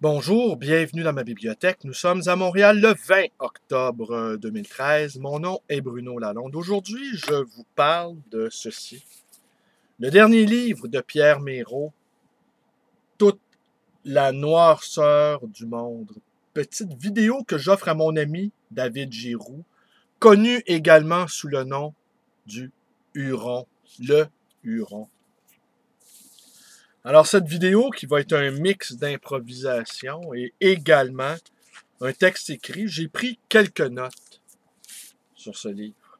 Bonjour, bienvenue dans ma bibliothèque. Nous sommes à Montréal le 20 octobre 2013. Mon nom est Bruno Lalonde. Aujourd'hui, je vous parle de ceci. Le dernier livre de Pierre Mérault, Toute la noirceur du monde. Petite vidéo que j'offre à mon ami David Giroux, connu également sous le nom du Huron, le Huron. Alors cette vidéo qui va être un mix d'improvisation et également un texte écrit, j'ai pris quelques notes sur ce livre.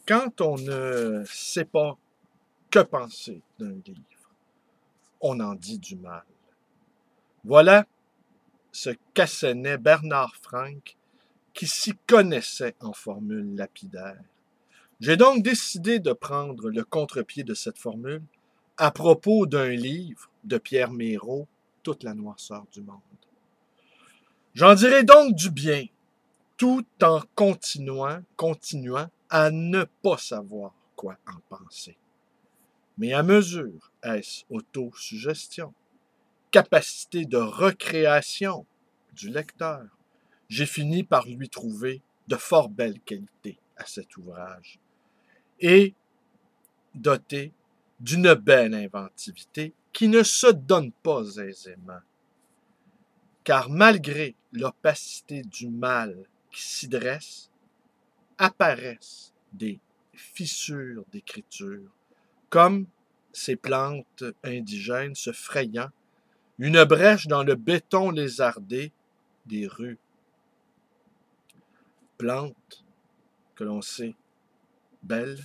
Quand on ne sait pas que penser d'un livre, on en dit du mal. Voilà ce qu'assénait Bernard Franck qui s'y connaissait en formule lapidaire. J'ai donc décidé de prendre le contre-pied de cette formule à propos d'un livre de Pierre Mérault, Toute la noirceur du monde. J'en dirai donc du bien, tout en continuant à ne pas savoir quoi en penser. Mais à mesure, est-ce autosuggestion, capacité de recréation du lecteur, j'ai fini par lui trouver de fort belles qualités à cet ouvrage et doté d'une belle inventivité qui ne se donne pas aisément. Car malgré l'opacité du mal qui s'y dresse, apparaissent des fissures d'écriture, comme ces plantes indigènes se frayant une brèche dans le béton lézardé des rues. Plantes que l'on sait belles,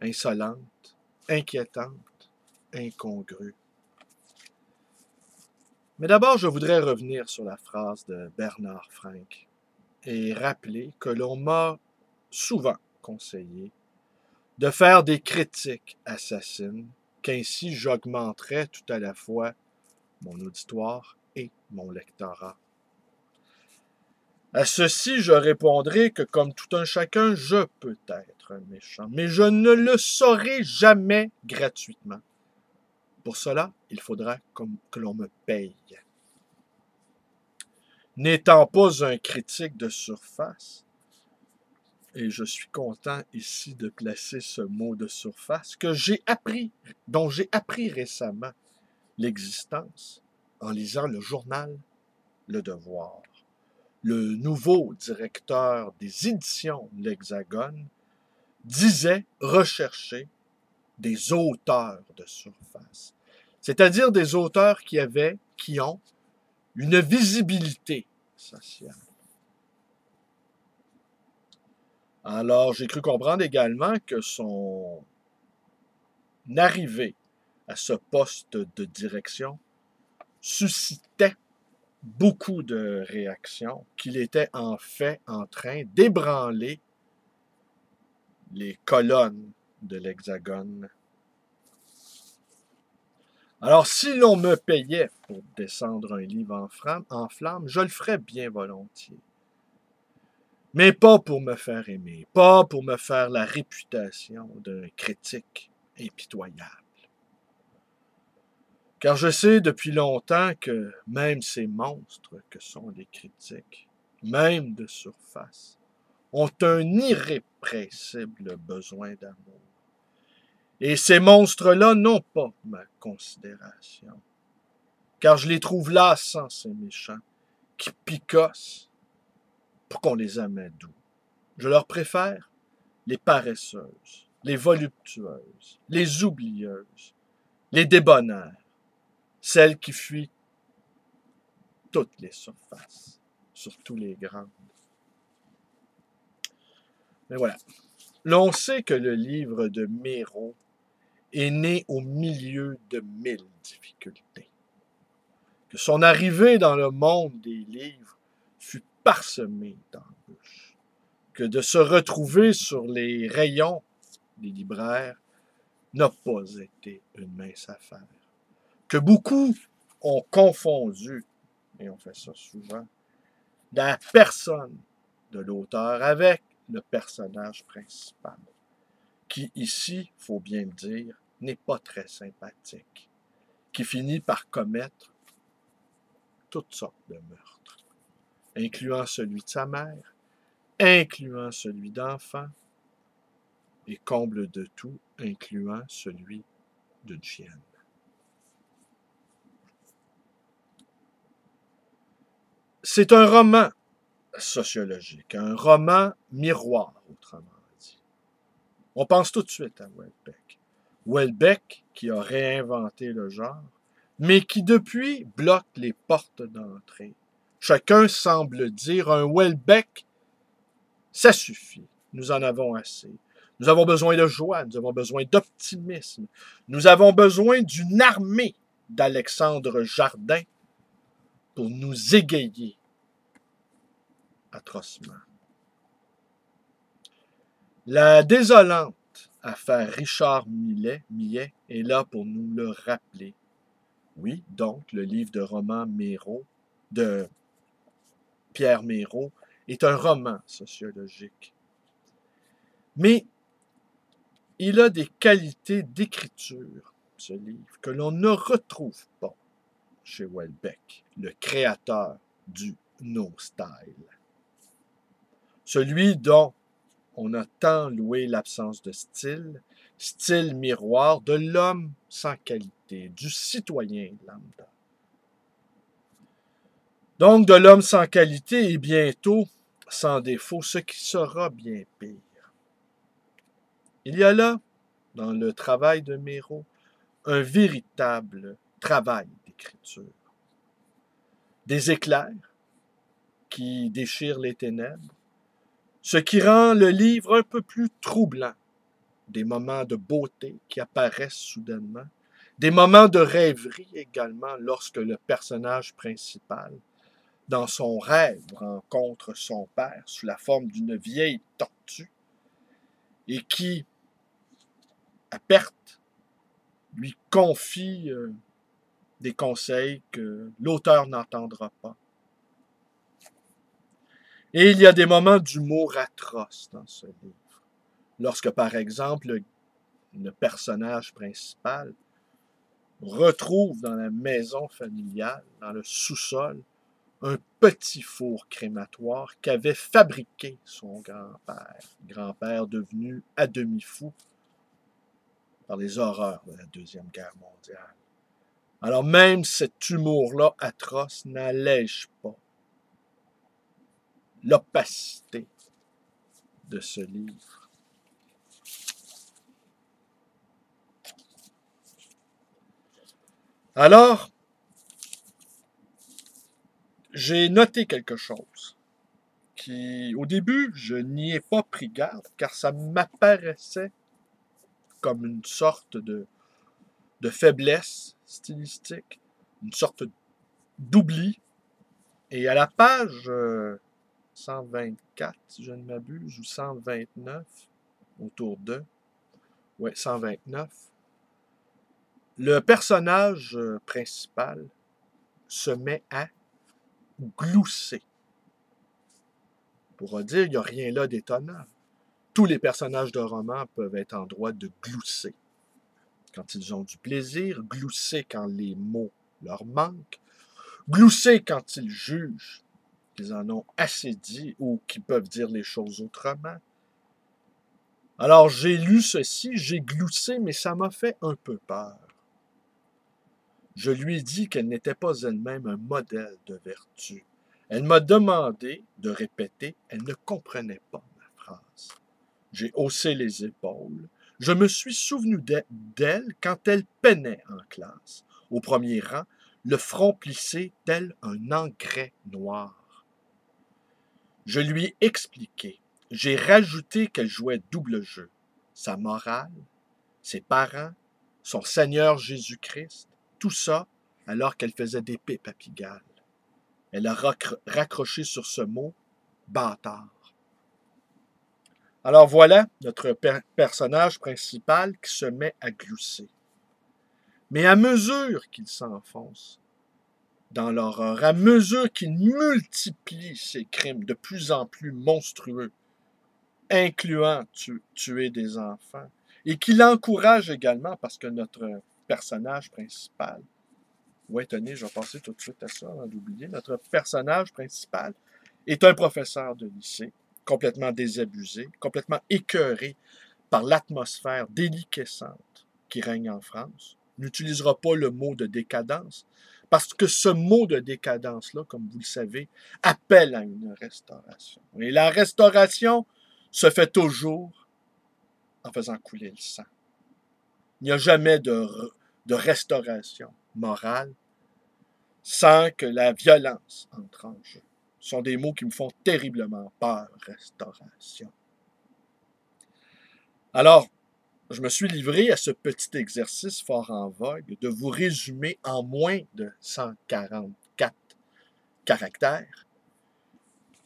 insolentes, inquiétantes, incongrues. Mais d'abord, je voudrais revenir sur la phrase de Bernard Franck et rappeler que l'on m'a souvent conseillé de faire des critiques assassines, qu'ainsi j'augmenterais tout à la fois mon auditoire et mon lectorat. À ceci, je répondrai que comme tout un chacun, je peux être un méchant, mais je ne le saurai jamais gratuitement. Pour cela, il faudra que l'on me paye. N'étant pas un critique de surface, et je suis content ici de placer ce mot de surface, dont j'ai appris récemment l'existence en lisant le journal Le Devoir. Le nouveau directeur des éditions L'Hexagone disait rechercher des auteurs de surface, c'est-à-dire des auteurs qui ont une visibilité sociale. Alors, j'ai cru comprendre également que son arrivée à ce poste de direction suscitait beaucoup de réactions, qu'il était en fait en train d'ébranler les colonnes de l'Hexagone. Alors, si l'on me payait pour descendre un livre en flammes, je le ferais bien volontiers. Mais pas pour me faire aimer, pas pour me faire la réputation d'un critique impitoyable. Car je sais depuis longtemps que même ces monstres que sont les critiques, même de surface, ont un irrépressible besoin d'amour. Et ces monstres-là n'ont pas ma considération, car je les trouve lassants, ces méchants, qui picossent pour qu'on les amène doux. Je leur préfère les paresseuses, les voluptueuses, les oublieuses, les débonnaires, celles qui fuient toutes les surfaces, surtout les grandes. Mais voilà. L'on sait que le livre de Mérault est né au milieu de 1000 difficultés. Que son arrivée dans le monde des livres fut parsemée d'embûches. Que de se retrouver sur les rayons des libraires n'a pas été une mince affaire. Que beaucoup ont confondu, et on fait ça souvent, la personne de l'auteur avec le personnage principal, qui ici, il faut bien le dire, n'est pas très sympathique, qui finit par commettre toutes sortes de meurtres, incluant celui de sa mère, incluant celui d'enfant, et comble de tout, incluant celui d'une chienne. C'est un roman sociologique, un roman miroir, autrement dit. On pense tout de suite à Houellebecq. Houellebecq qui a réinventé le genre, mais qui depuis bloque les portes d'entrée. Chacun semble dire un Houellebecq, ça suffit, nous en avons assez. Nous avons besoin de joie, nous avons besoin d'optimisme, nous avons besoin d'une armée d'Alexandre Jardin pour nous égayer atrocement. La désolante affaire Richard Millet est là pour nous le rappeler. Oui, donc, le livre de roman Méraud, de Pierre Méraud, est un roman sociologique. Mais il a des qualités d'écriture, ce livre, que l'on ne retrouve pas chez Houellebecq, le créateur du no-style. Celui dont on a tant loué l'absence de style, style miroir de l'homme sans qualité, du citoyen lambda. Donc de l'homme sans qualité et bientôt sans défaut, ce qui sera bien pire. Il y a là, dans le travail de Méraud, un véritable travail d'écriture. Des éclairs qui déchirent les ténèbres, ce qui rend le livre un peu plus troublant. Des moments de beauté qui apparaissent soudainement, des moments de rêverie également lorsque le personnage principal, dans son rêve, rencontre son père sous la forme d'une vieille tortue et qui, à perte, lui confie des conseils que l'auteur n'entendra pas. Et il y a des moments d'humour atroce dans ce livre. Lorsque, par exemple, le personnage principal retrouve dans la maison familiale, dans le sous-sol, un petit four crématoire qu'avait fabriqué son grand-père devenu à demi fou par les horreurs de la Deuxième Guerre mondiale. Alors même cet humour-là atroce n'allège pas l'opacité de ce livre. Alors, j'ai noté quelque chose qui, au début, je n'y ai pas pris garde, car ça m'apparaissait comme une sorte de faiblesse stylistique, une sorte d'oubli. Et à la page 124, si je ne m'abuse, ou 129, autour de, ouais, 129, le personnage principal se met à glousser. On pourra dire, il n'y a rien là d'étonnant. Tous les personnages de roman peuvent être en droit de glousser. Quand ils ont du plaisir, glousser quand les mots leur manquent, glousser quand ils jugent qu'ils en ont assez dit ou qu'ils peuvent dire les choses autrement. Alors j'ai lu ceci, j'ai gloussé, mais ça m'a fait un peu peur. Je lui ai dit qu'elle n'était pas elle-même un modèle de vertu. Elle m'a demandé de répéter, elle ne comprenait pas ma phrase. J'ai haussé les épaules. Je me suis souvenu d'elle quand elle peinait en classe, au premier rang, le front plissé tel un engrais noir. Je lui ai expliqué. J'ai rajouté qu'elle jouait double jeu. Sa morale, ses parents, son Seigneur Jésus-Christ, tout ça alors qu'elle faisait des pipes à Pigalle. Elle a raccroché sur ce mot « bâtard ». Alors voilà notre personnage principal qui se met à glousser. Mais à mesure qu'il s'enfonce dans l'horreur, à mesure qu'il multiplie ses crimes de plus en plus monstrueux, incluant tuer des enfants, et qui l'encourage également parce que notre personnage principal, ouais, tenez, je vais passer tout de suite à ça avant d'oublier, notre personnage principal est un professeur de lycée, complètement désabusé, complètement écœuré par l'atmosphère déliquescente qui règne en France. On n'utilisera pas le mot de décadence, parce que ce mot de décadence-là, comme vous le savez, appelle à une restauration. Et la restauration se fait toujours en faisant couler le sang. Il n'y a jamais de restauration morale sans que la violence entre en jeu. Ce sont des mots qui me font terriblement peur, restauration. Alors, je me suis livré à ce petit exercice fort en vogue de vous résumer en moins de 144 caractères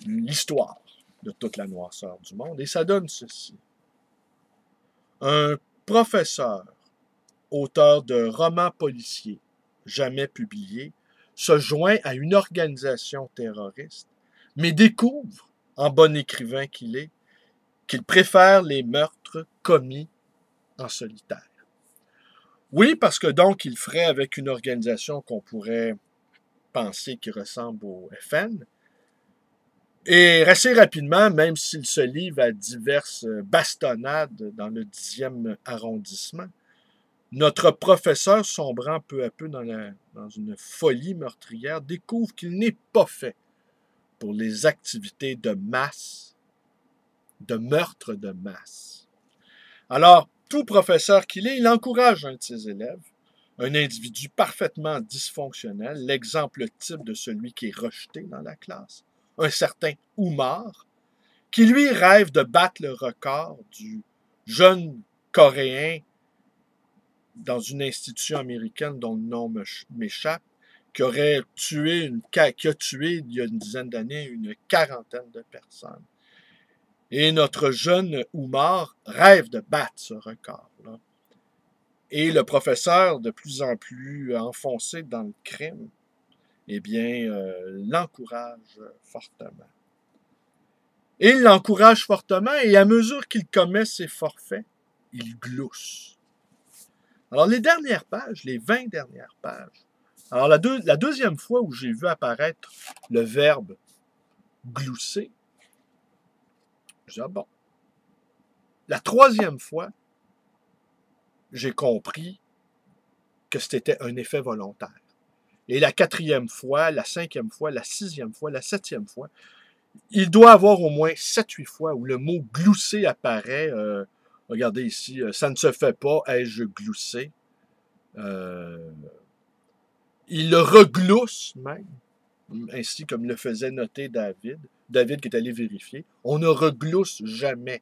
l'histoire de toute la noirceur du monde. Et ça donne ceci. Un professeur, auteur de romans policiers jamais publiés, se joint à une organisation terroriste, mais découvre, en bon écrivain qu'il est, qu'il préfère les meurtres commis en solitaire. Oui, parce que donc il ferait avec une organisation qu'on pourrait penser qui ressemble au FN. Et assez rapidement, même s'il se livre à diverses bastonnades dans le 10e arrondissement, notre professeur, sombrant peu à peu dans une folie meurtrière, découvre qu'il n'est pas fait pour les activités de masse, de meurtre de masse. Alors, tout professeur qu'il est, il encourage un de ses élèves, un individu parfaitement dysfonctionnel, l'exemple type de celui qui est rejeté dans la classe, un certain Oumar, qui lui rêve de battre le record du jeune Coréen dans une institution américaine dont le nom m'échappe, qui a tué il y a une dizaine d'années une quarantaine de personnes. Et notre jeune Oumar rêve de battre ce record-là. Et le professeur, de plus en plus enfoncé dans le crime, eh bien, l'encourage fortement. Et il l'encourage fortement, et à mesure qu'il commet ses forfaits, il glousse. Alors, les dernières pages, les 20 dernières pages, alors la deuxième fois où j'ai vu apparaître le verbe glousser, je dis, ah bon. La troisième fois, j'ai compris que c'était un effet volontaire. Et la quatrième fois, la cinquième fois, la sixième fois, la septième fois, il doit y avoir au moins 7-8 fois où le mot glousser apparaît. Regardez ici, ça ne se fait pas, ai-je gloussé. Il le reglousse même, ainsi comme le faisait noter David. David qui est allé vérifier. On ne reglousse jamais.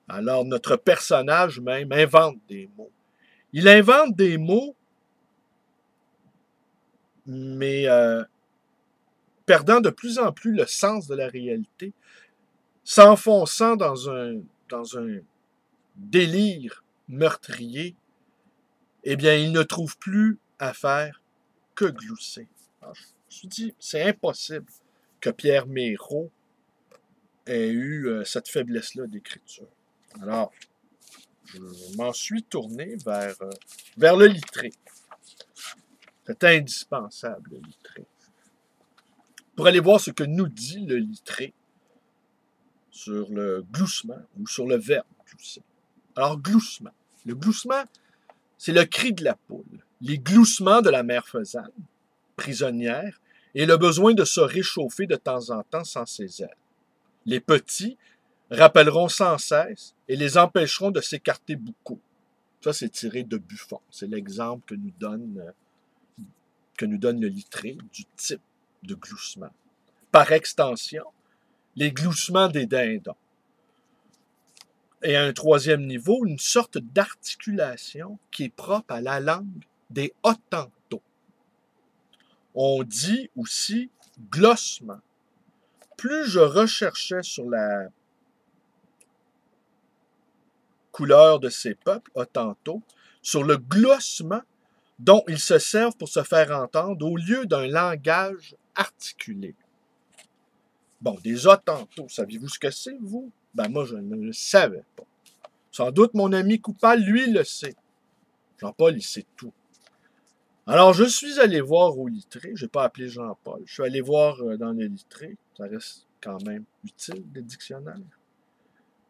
Alors notre personnage même invente des mots. Il invente des mots, mais perdant de plus en plus le sens de la réalité, s'enfonçant dans un délire meurtrier, eh bien, il ne trouve plus à faire que glousser. Alors, je me suis dit, c'est impossible que Pierre Mérault ait eu cette faiblesse-là d'écriture. Alors, je m'en suis tourné vers le Littré. C'est indispensable, le Littré. Pour aller voir ce que nous dit le Littré sur le gloussement ou sur le verbe glousser. Alors, gloussement. Le gloussement, c'est le cri de la poule, les gloussements de la mère faisane, prisonnière, et le besoin de se réchauffer de temps en temps sans ses ailes. Les petits rappelleront sans cesse et les empêcheront de s'écarter beaucoup. Ça, c'est tiré de Buffon. C'est l'exemple que nous donne le Littré du type de gloussement. Par extension, les gloussements des dindons. Et à un troisième niveau, une sorte d'articulation qui est propre à la langue des Hottentots. On dit aussi glossement. Plus je recherchais sur la couleur de ces peuples Hottentots, sur le glossement dont ils se servent pour se faire entendre au lieu d'un langage articulé. Bon, des Hottentots, saviez-vous ce que c'est, vous? Ben moi, je ne le savais pas. Sans doute mon ami coupable, lui, le sait. Jean-Paul, il sait tout. Alors, je suis allé voir au littré. Je n'ai pas appelé Jean-Paul. Je suis allé voir dans le littré. Ça reste quand même utile, le dictionnaire.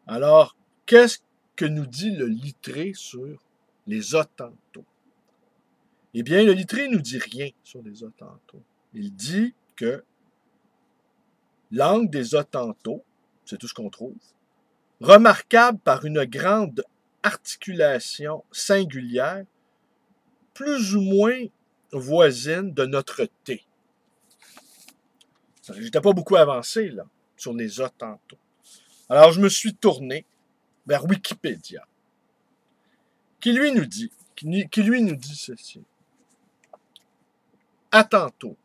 Alors, qu'est-ce que nous dit le littré sur les Hottentots? Eh bien, le littré ne nous dit rien sur les Hottentots. Il dit que langue des Hottentots, c'est tout ce qu'on trouve, remarquable par une grande articulation singulière, plus ou moins voisine de notre T. J'étais pas beaucoup avancé, là, sur les Hottentots. Alors, je me suis tourné vers Wikipédia, qui lui nous dit ceci. Hottentots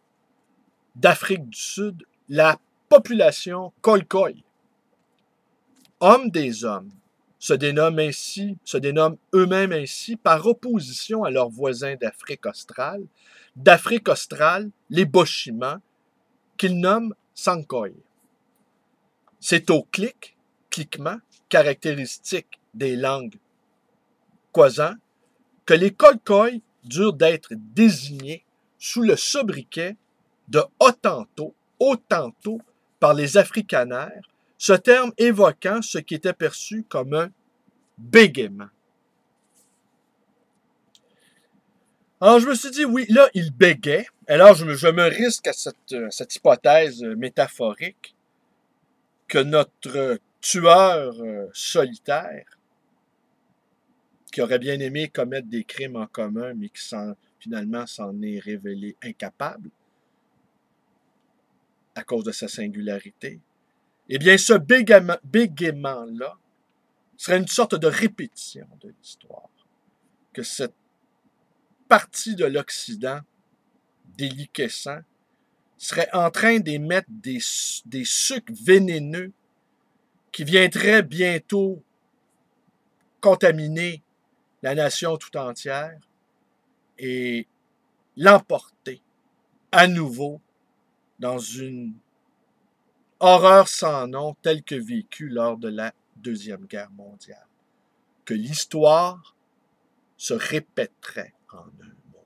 d'Afrique du Sud, la population Khoikhoi, hommes des hommes, se dénomment eux-mêmes ainsi par opposition à leurs voisins d'Afrique australe, les Boshimans, qu'ils nomment Sankhoi. C'est au cliquement, caractéristique des langues Khoisan, que les Khoikhoi durent d'être désignés sous le sobriquet de Hottentots, par les africanaires, ce terme évoquant ce qui était perçu comme un bégaiement. Alors, je me suis dit, oui, là, il bégait. Alors, je me risque à cette hypothèse métaphorique que notre tueur solitaire, qui aurait bien aimé commettre des crimes en commun, mais qui finalement s'en est révélé incapable à cause de sa singularité, eh bien, ce bégaiement-là serait une sorte de répétition de l'histoire. Que cette partie de l'Occident déliquescent serait en train d'émettre des sucs vénéneux qui viendraient bientôt contaminer la nation tout entière et l'emporter à nouveau dans une horreur sans nom telle que vécue lors de la Deuxième Guerre mondiale. Que l'histoire se répéterait en un mot.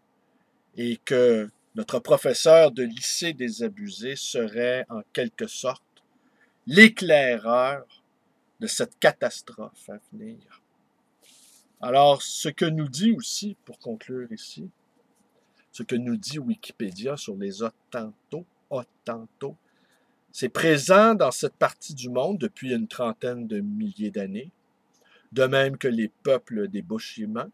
Et que notre professeur de lycée désabusé serait en quelque sorte l'éclaireur de cette catastrophe à venir. Alors, ce que nous dit aussi, pour conclure ici, ce que nous dit Wikipédia sur les Hottentots, c'est présent dans cette partie du monde depuis une trentaine de milliers d'années, de même que les peuples des Boshimans,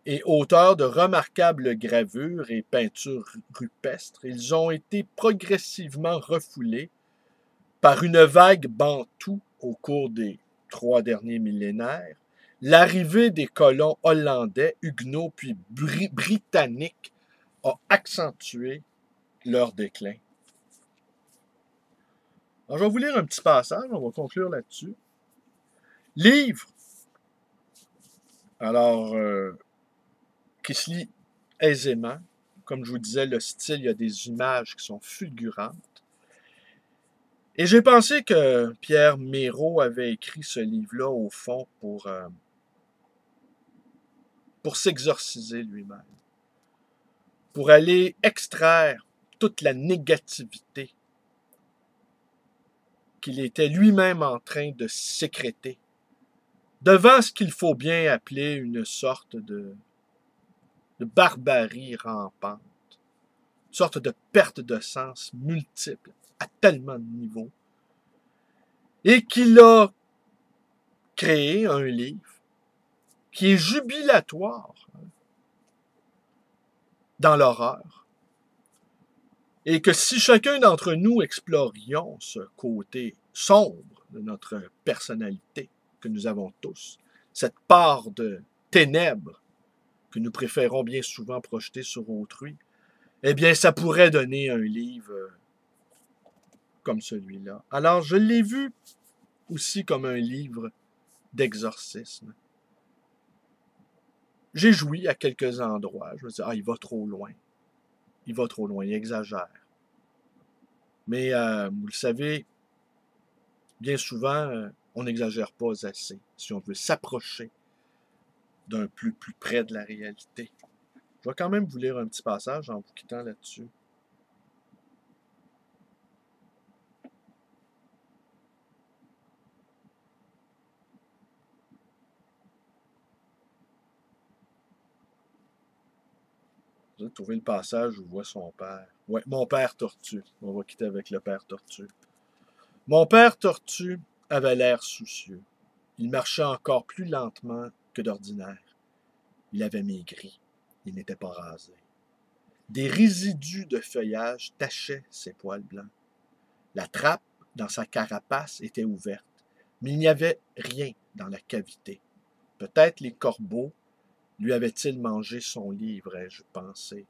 et auteurs de remarquables gravures et peintures rupestres, ils ont été progressivement refoulés par une vague bantoue au cours des 3 derniers millénaires, l'arrivée des colons hollandais, huguenots puis britanniques a accentué leur déclin. Alors, je vais vous lire un petit passage, on va conclure là-dessus. Livre, alors, qui se lit aisément. Comme je vous disais, le style, il y a des images qui sont fulgurantes. Et j'ai pensé que Pierre Mérault avait écrit ce livre-là, au fond, pour s'exorciser lui-même, pour aller extraire toute la négativité qu'il était lui-même en train de sécréter devant ce qu'il faut bien appeler une sorte de barbarie rampante, une sorte de perte de sens multiple à tellement de niveaux, et qu'il a créé un livre qui est jubilatoire dans l'horreur, et que si chacun d'entre nous explorions ce côté sombre de notre personnalité que nous avons tous, cette part de ténèbres que nous préférons bien souvent projeter sur autrui, eh bien, ça pourrait donner un livre comme celui-là. Alors, je l'ai vu aussi comme un livre d'exorcisme. J'ai joui à quelques endroits. Je me dis, il va trop loin. Il va trop loin, il exagère. Mais, vous le savez, bien souvent, On n'exagère pas assez si on veut s'approcher d'un plus près de la réalité. Je vais quand même vous lire un petit passage en vous quittant là-dessus. Vous avez trouvé le passage où on voit son père. Ouais, mon père tortue. On va quitter avec le père tortue. Mon père tortue avait l'air soucieux. Il marchait encore plus lentement que d'ordinaire. Il avait maigri. Il n'était pas rasé. Des résidus de feuillage tachaient ses poils blancs. La trappe dans sa carapace était ouverte, mais il n'y avait rien dans la cavité. Peut-être les corbeaux lui avaient-ils mangé son livre, ai-je pensé.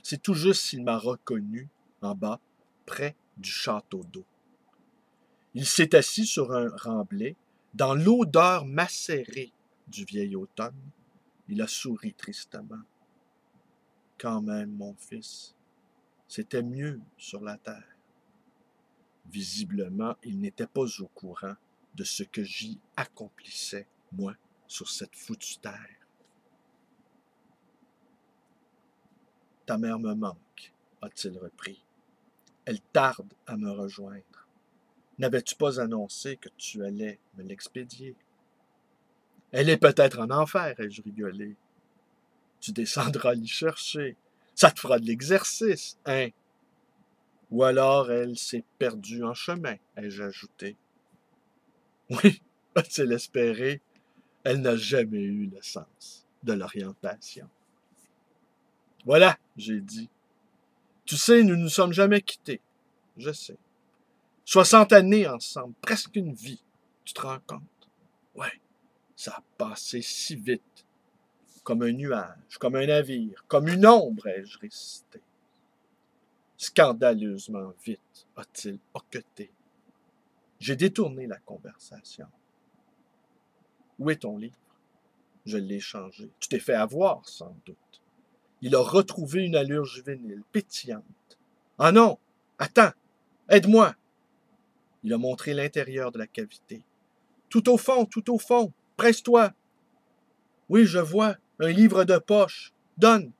C'est tout juste s'il m'a reconnu, en bas, près du château d'eau. Il s'est assis sur un remblai, dans l'odeur macérée du vieil automne. Il a souri tristement. Quand même, mon fils, c'était mieux sur la terre. Visiblement, il n'était pas au courant de ce que j'y accomplissais, moi, sur cette foutue terre. Ta mère me manque, a-t-il repris. Elle tarde à me rejoindre. N'avais-tu pas annoncé que tu allais me l'expédier? Elle est peut-être en enfer, ai-je rigolé. Tu descendras l'y chercher. Ça te fera de l'exercice, hein? Ou alors elle s'est perdue en chemin, ai-je ajouté. Oui, a-t-il espéré, elle n'a jamais eu le sens de l'orientation. Voilà, j'ai dit. Tu sais, nous ne nous sommes jamais quittés. Je sais. 60 années ensemble, presque une vie. Tu te rends compte? Ouais, ça a passé si vite. Comme un nuage, comme un navire, comme une ombre, ai-je récité. Scandaleusement vite, a-t-il hoqueté. J'ai détourné la conversation. Où est ton livre? Je l'ai changé. Tu t'es fait avoir, sans doute. Il a retrouvé une allure juvénile, pétillante. Ah non! Attends! Aide-moi! Il a montré l'intérieur de la cavité. Tout au fond, presse-toi! Oui, je vois, un livre de poche. Donne!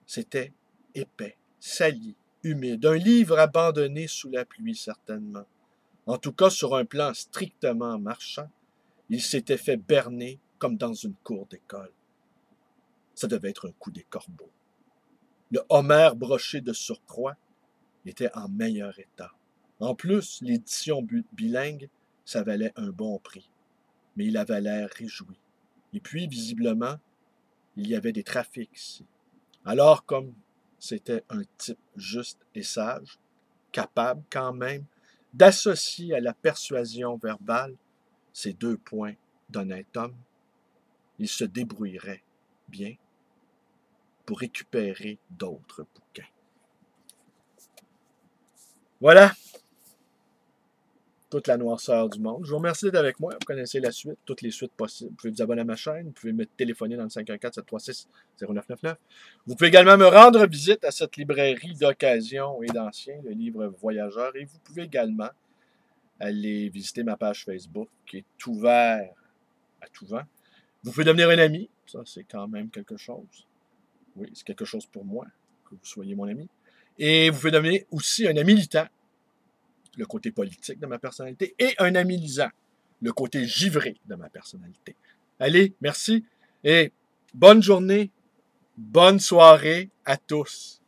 C'était épais, sali, humide, un livre abandonné sous la pluie, certainement. En tout cas, sur un plan strictement marchand, il s'était fait berner comme dans une cour d'école. Ça devait être un coup des corbeaux. Le Homère broché de surcroît était en meilleur état. En plus, l'édition bilingue, ça valait un bon prix. Mais il avait l'air réjoui. Et puis, visiblement, il y avait des trafics ici. Alors, comme c'était un type juste et sage, capable quand même d'associer à la persuasion verbale ces 2 points d'honnête homme, il se débrouillerait bien pour récupérer d'autres bouquins. Voilà, toute la noirceur du monde. Je vous remercie d'être avec moi. Vous connaissez la suite, toutes les suites possibles. Vous pouvez vous abonner à ma chaîne, vous pouvez me téléphoner dans le 514-736-0999. Vous pouvez également me rendre visite à cette librairie d'occasion et d'anciens, le livre Voyageur. Et vous pouvez également aller visiter ma page Facebook qui est ouverte à tout vent. Vous pouvez devenir un ami. Ça, c'est quand même quelque chose. Oui, c'est quelque chose pour moi, que vous soyez mon ami. Et vous pouvez devenir aussi un ami militant, le côté politique de ma personnalité, et un ami lisant, le côté givré de ma personnalité. Allez, merci et bonne journée, bonne soirée à tous.